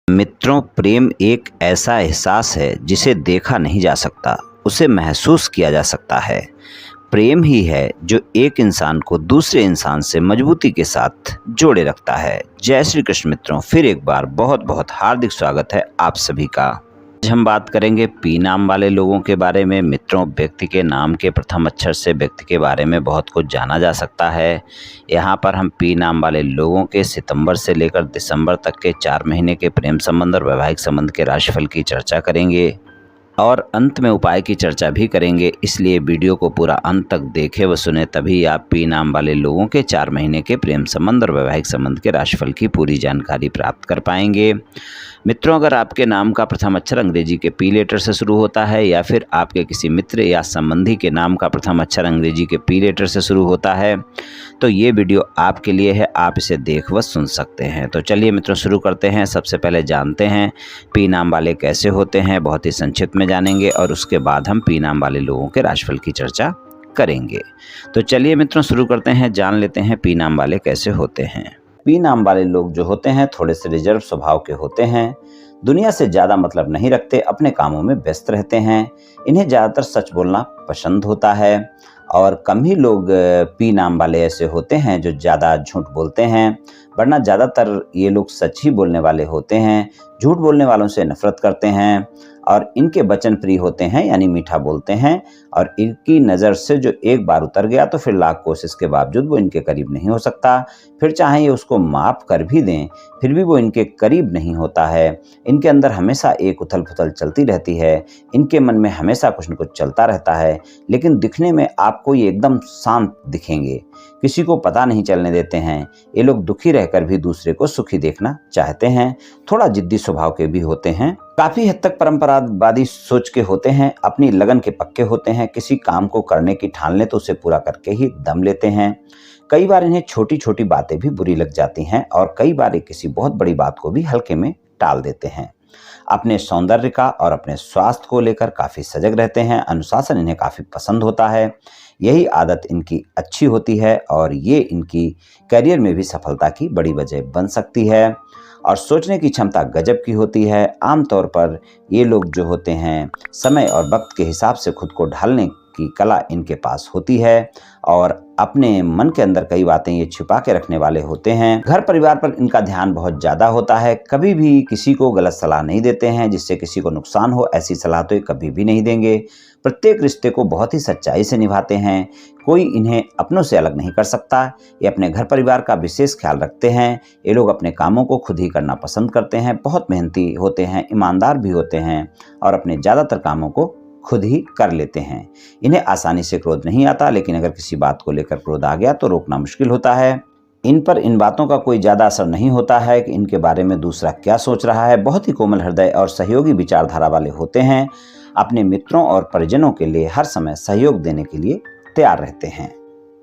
मित्रों, प्रेम एक ऐसा एहसास है जिसे देखा नहीं जा सकता, उसे महसूस किया जा सकता है। प्रेम ही है जो एक इंसान को दूसरे इंसान से मजबूती के साथ जोड़े रखता है। जय श्री कृष्ण मित्रों, फिर एक बार बहुत बहुत हार्दिक स्वागत है आप सभी का। आज हम बात करेंगे पी नाम वाले लोगों के बारे में। मित्रों, व्यक्ति के नाम के प्रथम अक्षर से व्यक्ति के बारे में बहुत कुछ जाना जा सकता है। यहाँ पर हम पी नाम वाले लोगों के सितंबर से लेकर दिसंबर तक के 4 महीने के प्रेम संबंध और वैवाहिक संबंध के राशिफल की चर्चा करेंगे और अंत में उपाय की चर्चा भी करेंगे। इसलिए वीडियो को पूरा अंत तक देखें व सुने, तभी आप पी नाम वाले लोगों के 4 महीने के प्रेम संबंध और वैवाहिक संबंध के राशिफल की पूरी जानकारी प्राप्त कर पाएंगे। मित्रों, अगर आपके नाम का प्रथम अक्षर अंग्रेजी के पी लेटर से शुरू होता है या फिर आपके किसी मित्र या संबंधी के नाम का प्रथम अक्षर अंग्रेजी के पी लेटर से शुरू होता है तो ये वीडियो आपके लिए है, आप इसे देख व सुन सकते हैं। तो चलिए मित्रों, शुरू करते हैं। सबसे पहले जानते हैं पी नाम वाले कैसे होते हैं, बहुत ही संक्षिप्त में जानेंगे और उसके बाद हम पी नाम वाले लोगों के राशिफल की चर्चा करेंगे। तो चलिए मित्रों, शुरू करते हैं, जान लेते हैं पी नाम वाले कैसे होते हैं। पी नाम वाले लोग जो होते हैं थोड़े से रिजर्व स्वभाव के होते हैं, दुनिया से ज़्यादा मतलब नहीं रखते, अपने कामों में व्यस्त रहते हैं। इन्हें ज़्यादातर सच बोलना पसंद होता है और कम ही लोग पी नाम वाले ऐसे होते हैं जो ज़्यादा झूठ बोलते हैं, वरना ज़्यादातर ये लोग सच ही बोलने वाले होते हैं। झूठ बोलने वालों से नफरत करते हैं और इनके वचन प्रिय होते हैं, यानी मीठा बोलते हैं। और इनकी नज़र से जो एक बार उतर गया तो फिर लाख कोशिश के बावजूद वो इनके करीब नहीं हो सकता। फिर चाहे ये उसको माफ़ कर भी दें फिर भी वो इनके करीब नहीं होता है। इनके अंदर हमेशा एक उथल पुथल चलती रहती है, इनके मन में हमेशा कुछ न कुछ चलता रहता है। लेकिन दिखने में आपको ये एकदम शांत दिखेंगे, किसी को पता नहीं चलने देते हैं। ये लोग दुखी रहकर भी दूसरे को सुखी देखना चाहते हैं। थोड़ा जिद्दी स्वभाव के भी होते हैं, काफी हद तक परंपरावादी सोच के होते हैं, अपनी लगन के पक्के होते हैं। किसी काम को करने की ठान ले तो उसे पूरा करके ही दम लेते हैं। कई बार इन्हें छोटी छोटी बातें भी बुरी लग जाती हैं और कई बार किसी बहुत बड़ी बात को भी हल्के में टाल देते हैं। अपने सौंदर्य का और अपने स्वास्थ्य को लेकर काफी सजग रहते हैं। अनुशासन इन्हें काफी पसंद होता है। यही आदत इनकी अच्छी होती है और ये इनकी करियर में भी सफलता की बड़ी वजह बन सकती है। और सोचने की क्षमता गजब की होती है। आमतौर पर ये लोग जो होते हैं समय और वक्त के हिसाब से खुद को ढालने की कला इनके पास होती है और अपने मन के अंदर कई बातें ये छिपा के रखने वाले होते हैं। घर परिवार पर इनका ध्यान बहुत ज़्यादा होता है। कभी भी किसी को गलत सलाह नहीं देते हैं जिससे किसी को नुकसान हो, ऐसी सलाह तो ये कभी भी नहीं देंगे। प्रत्येक रिश्ते को बहुत ही सच्चाई से निभाते हैं। कोई इन्हें अपनों से अलग नहीं कर सकता। ये अपने घर परिवार का विशेष ख्याल रखते हैं। ये लोग अपने कामों को खुद ही करना पसंद करते हैं, बहुत मेहनती होते हैं, ईमानदार भी होते हैं और अपने ज़्यादातर कामों को खुद ही कर लेते हैं। इन्हें आसानी से क्रोध नहीं आता, लेकिन अगर किसी बात को लेकर क्रोध आ गया तो रोकना मुश्किल होता है। इन पर इन बातों का कोई ज़्यादा असर नहीं होता है कि इनके बारे में दूसरा क्या सोच रहा है। बहुत ही कोमल हृदय और सहयोगी विचारधारा वाले होते हैं। अपने मित्रों और परिजनों के लिए हर समय सहयोग देने के लिए तैयार रहते हैं।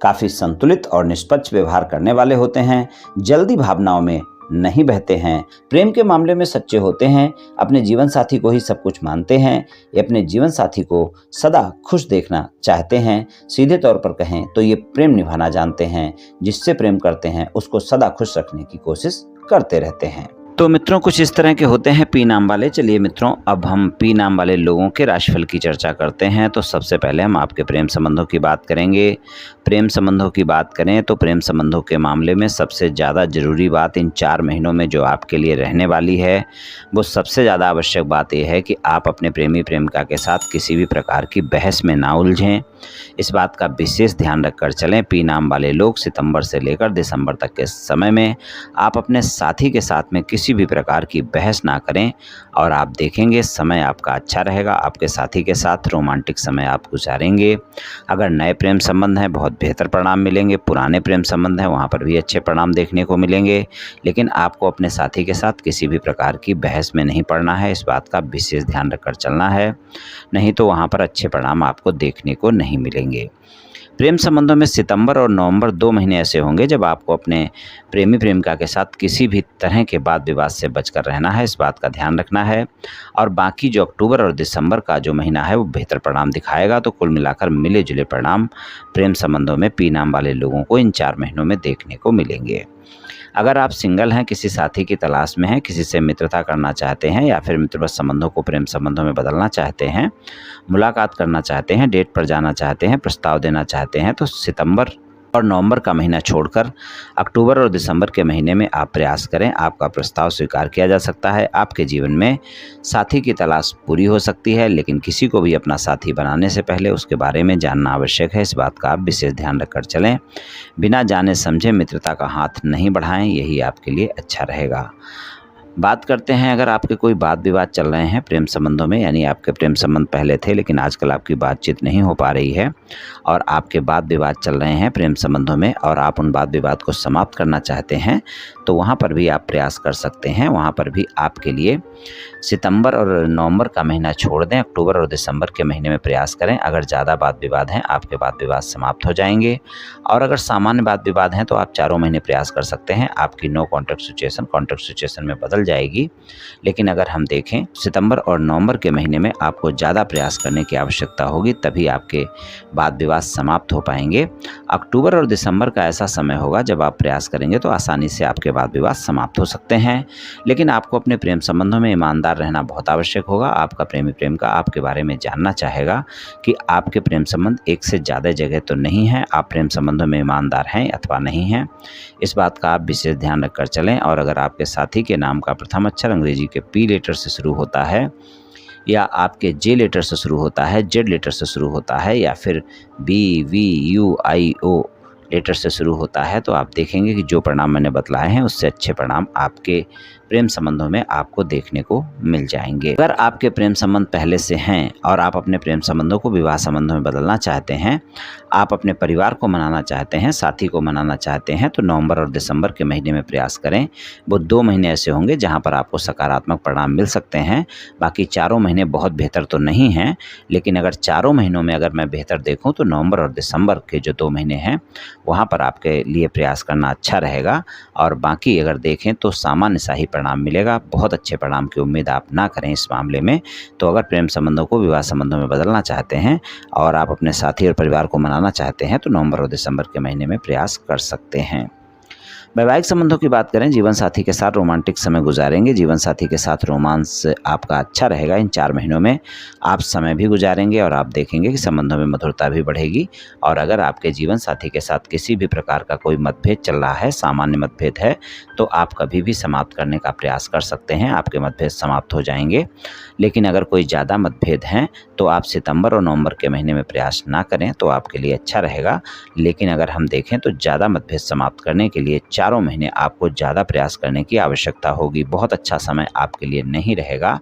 काफ़ी संतुलित और निष्पक्ष व्यवहार करने वाले होते हैं। जल्दी भावनाओं में नहीं बहते हैं। प्रेम के मामले में सच्चे होते हैं। अपने जीवन साथी को ही सब कुछ मानते हैं। ये अपने जीवन साथी को सदा खुश देखना चाहते हैं। सीधे तौर पर कहें तो ये प्रेम निभाना जानते हैं। जिससे प्रेम करते हैं उसको सदा खुश रखने की कोशिश करते रहते हैं। तो मित्रों, कुछ इस तरह के होते हैं पी नाम वाले। चलिए मित्रों, अब हम पी नाम वाले लोगों के राशिफल की चर्चा करते हैं। तो सबसे पहले हम आपके प्रेम संबंधों की बात करेंगे। प्रेम संबंधों की बात करें तो प्रेम संबंधों के मामले में सबसे ज़्यादा ज़रूरी बात इन 4 महीनों में जो आपके लिए रहने वाली है, वो सबसे ज़्यादा आवश्यक बात यह है कि आप अपने प्रेमी प्रेमिका के साथ किसी भी प्रकार की बहस में ना उलझें। इस बात का विशेष ध्यान रखकर चलें। पी नाम वाले लोग सितंबर से लेकर दिसंबर तक के समय में आप अपने साथी के साथ में किसी भी प्रकार की बहस ना करें और आप देखेंगे समय आपका अच्छा रहेगा। आपके साथी के साथ रोमांटिक समय आप गुजारेंगे। अगर नए प्रेम संबंध हैं, बहुत बेहतर परिणाम मिलेंगे। पुराने प्रेम संबंध हैं, वहाँ पर भी अच्छे परिणाम देखने को मिलेंगे। लेकिन आपको अपने साथी के साथ किसी भी प्रकार की बहस में नहीं पड़ना है। इस बात का विशेष ध्यान रखकर चलना है, नहीं तो वहाँ पर अच्छे परिणाम आपको देखने को नहीं मिलेंगे। प्रेम संबंधों में सितंबर और नवंबर 2 महीने ऐसे होंगे जब आपको अपने प्रेमी प्रेमिका के साथ किसी भी तरह के वाद विवाद से बचकर रहना है। इस बात का ध्यान रखना है। और बाकी जो अक्टूबर और दिसंबर का जो महीना है वो बेहतर परिणाम दिखाएगा। तो कुल मिलाकर मिले जुले परिणाम प्रेम संबंधों में पी नाम वाले लोगों को इन 4 महीनों में देखने को मिलेंगे। अगर आप सिंगल हैं, किसी साथी की तलाश में हैं, किसी से मित्रता करना चाहते हैं या फिर मित्रवत संबंधों को प्रेम संबंधों में बदलना चाहते हैं, मुलाकात करना चाहते हैं, डेट पर जाना चाहते हैं, प्रस्ताव देना चाहते हैं, तो सितंबर और नवंबर का महीना छोड़कर अक्टूबर और दिसंबर के महीने में आप प्रयास करें। आपका प्रस्ताव स्वीकार किया जा सकता है। आपके जीवन में साथी की तलाश पूरी हो सकती है, लेकिन किसी को भी अपना साथी बनाने से पहले उसके बारे में जानना आवश्यक है। इस बात का आप विशेष ध्यान रखकर चलें। बिना जाने समझे मित्रता का हाथ नहीं बढ़ाएं, यही आपके लिए अच्छा रहेगा। बात करते हैं, अगर आपके कोई वाद विवाद चल रहे हैं प्रेम संबंधों में, यानी आपके प्रेम संबंध पहले थे लेकिन आजकल आपकी बातचीत नहीं हो पा रही है और आपके वाद विवाद चल रहे हैं प्रेम संबंधों में और आप उन वाद विवाद को समाप्त करना चाहते हैं, तो वहाँ पर भी आप प्रयास कर सकते हैं। वहाँ पर भी आपके लिए सितंबर और नवंबर का महीना छोड़ दें, अक्टूबर और दिसंबर के महीने में प्रयास करें। अगर ज़्यादा वाद विवाद हैं, आपके वाद विवाद समाप्त हो जाएंगे और अगर सामान्य वाद विवाद हैं तो आप चारों महीने प्रयास कर सकते हैं। आपकी no contract situation contract situation में बदल जाएगी। लेकिन अगर हम देखें सितंबर और नवंबर के महीने में आपको ज़्यादा प्रयास करने की आवश्यकता होगी, तभी आपके वाद विवाद समाप्त हो पाएंगे। अक्टूबर और दिसंबर का ऐसा समय होगा जब आप प्रयास करेंगे तो आसानी से आपके वाद विवाद समाप्त हो सकते हैं। लेकिन आपको अपने प्रेम संबंधों में ईमानदार रहना बहुत आवश्यक होगा। आपका प्रेमी प्रेमिका आपके बारे में जानना चाहेगा कि आपके प्रेम संबंध एक से ज़्यादा जगह तो नहीं है, आप प्रेम संबंधों में ईमानदार हैं अथवा नहीं हैं। इस बात का आप विशेष ध्यान रखकर चलें। और अगर आपके साथी के नाम का प्रथम अक्षर अंग्रेजी के पी लेटर से शुरू होता है या आपके जे लेटर से शुरू होता है, जेड लेटर से शुरू होता है या फिर B V U I O letter से शुरू होता है, तो आप देखेंगे कि जो परिणाम मैंने बतलाए हैं उससे अच्छे परिणाम आपके प्रेम संबंधों में आपको देखने को मिल जाएंगे। अगर आपके प्रेम संबंध पहले से हैं और आप अपने प्रेम संबंधों को विवाह संबंधों में बदलना चाहते हैं, आप अपने परिवार को मनाना चाहते हैं, साथी को मनाना चाहते हैं, तो नवंबर और दिसंबर के महीने में प्रयास करें। वो 2 महीने ऐसे होंगे जहाँ पर आपको सकारात्मक परिणाम मिल सकते हैं। बाकी चारों महीने बहुत बेहतर तो नहीं हैं, लेकिन अगर चारों महीनों में अगर मैं बेहतर देखूँ तो नवंबर और दिसंबर के जो 2 महीने हैं वहाँ पर आपके लिए प्रयास करना अच्छा रहेगा। और बाकी अगर देखें तो सामान्य सा ही परिणाम मिलेगा। बहुत अच्छे परिणाम की उम्मीद आप ना करें इस मामले में। तो अगर प्रेम संबंधों को विवाह संबंधों में बदलना चाहते हैं और आप अपने साथी और परिवार को मनाना चाहते हैं तो नवंबर और दिसंबर के महीने में प्रयास कर सकते हैं। वैवाहिक संबंधों की बात करें, जीवन साथी के साथ रोमांटिक समय गुजारेंगे। जीवन साथी के साथ रोमांस आपका अच्छा रहेगा। इन 4 महीनों में आप समय भी गुजारेंगे और आप देखेंगे कि संबंधों में मधुरता भी बढ़ेगी। और अगर आपके जीवन साथी के साथ किसी भी प्रकार का कोई मतभेद चल रहा है, सामान्य मतभेद है, तो आप कभी भी समाप्त करने का प्रयास कर सकते हैं। आपके मतभेद समाप्त हो जाएंगे। लेकिन अगर कोई ज़्यादा मतभेद हैं तो आप सितंबर और नवंबर के महीने में प्रयास ना करें तो आपके लिए अच्छा रहेगा। लेकिन अगर हम देखें तो ज़्यादा मतभेद समाप्त करने के लिए चारों महीने आपको ज़्यादा प्रयास करने की आवश्यकता होगी। बहुत अच्छा समय आपके लिए नहीं रहेगा।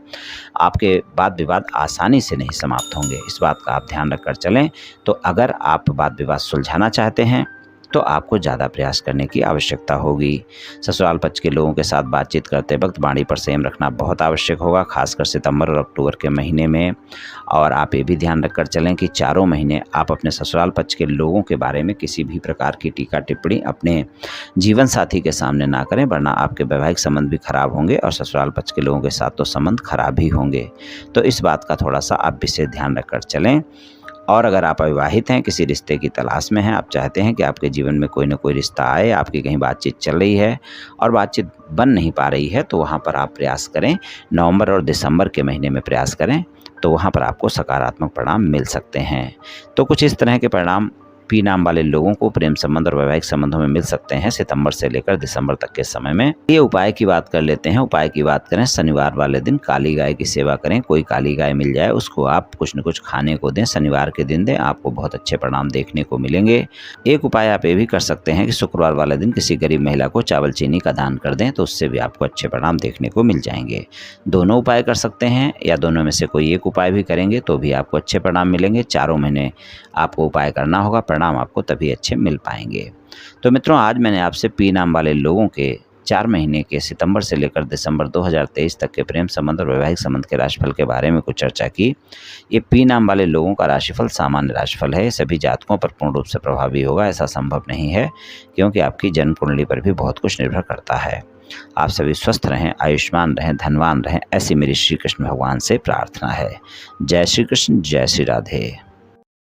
आपके वाद विवाद आसानी से नहीं समाप्त होंगे। इस बात का आप ध्यान रखकर चलें। तो अगर आप वाद विवाद सुलझाना चाहते हैं तो आपको ज़्यादा प्रयास करने की आवश्यकता होगी। ससुराल पक्ष के लोगों के साथ बातचीत करते वक्त वाणी पर संयम रखना बहुत आवश्यक होगा, खासकर सितंबर और अक्टूबर के महीने में। और आप ये भी ध्यान रखकर चलें कि चारों महीने आप अपने ससुराल पक्ष के लोगों के बारे में किसी भी प्रकार की टीका टिप्पणी अपने जीवन साथी के सामने ना करें, वरना आपके वैवाहिक संबंध भी खराब होंगे और ससुराल पक्ष के लोगों के साथ तो संबंध खराब ही होंगे। तो इस बात का थोड़ा सा आप विशेष ध्यान रखकर चलें। और अगर आप अविवाहित हैं, किसी रिश्ते की तलाश में हैं, आप चाहते हैं कि आपके जीवन में कोई ना कोई रिश्ता आए, आपकी कहीं बातचीत चल रही है और बातचीत बन नहीं पा रही है, तो वहाँ पर आप प्रयास करें। नवंबर और दिसंबर के महीने में प्रयास करें, तो वहाँ पर आपको सकारात्मक परिणाम मिल सकते हैं। तो कुछ इस तरह के परिणाम पी नाम वाले लोगों को प्रेम संबंध और वैवाहिक संबंधों में मिल सकते हैं सितंबर से लेकर दिसंबर तक के समय में। ये उपाय की बात कर लेते हैं। उपाय की बात करें, शनिवार वाले दिन काली गाय की सेवा करें। कोई काली गाय मिल जाए उसको आप कुछ न कुछ खाने को दें, शनिवार के दिन दें, आपको बहुत अच्छे परिणाम देखने को मिलेंगे। एक उपाय आप ये भी कर सकते हैं कि शुक्रवार वाले दिन किसी गरीब महिला को चावल चीनी का दान कर दें, तो उससे भी आपको अच्छे परिणाम देखने को मिल जाएंगे। दोनों उपाय कर सकते हैं या दोनों में से कोई एक उपाय भी करेंगे तो भी आपको अच्छे परिणाम मिलेंगे। चारों महीने आपको उपाय करना होगा, परिणाम आपको तभी अच्छे मिल पाएंगे। तो मित्रों, आज मैंने आपसे पी नाम वाले लोगों के 4 महीने के सितंबर से लेकर दिसंबर 2023 तक के प्रेम संबंध और वैवाहिक संबंध के राशिफल के बारे में कुछ चर्चा की। ये पी नाम वाले लोगों का राशिफल सामान्य राशिफल है। सभी जातकों पर पूर्ण रूप से प्रभावी होगा ऐसा संभव नहीं है, क्योंकि आपकी जन्म कुंडली पर भी बहुत कुछ निर्भर करता है। आप सभी स्वस्थ रहें, आयुष्मान रहें, धनवान रहें, ऐसी मेरी श्री कृष्ण भगवान से प्रार्थना है। जय श्री कृष्ण, जय श्री राधे।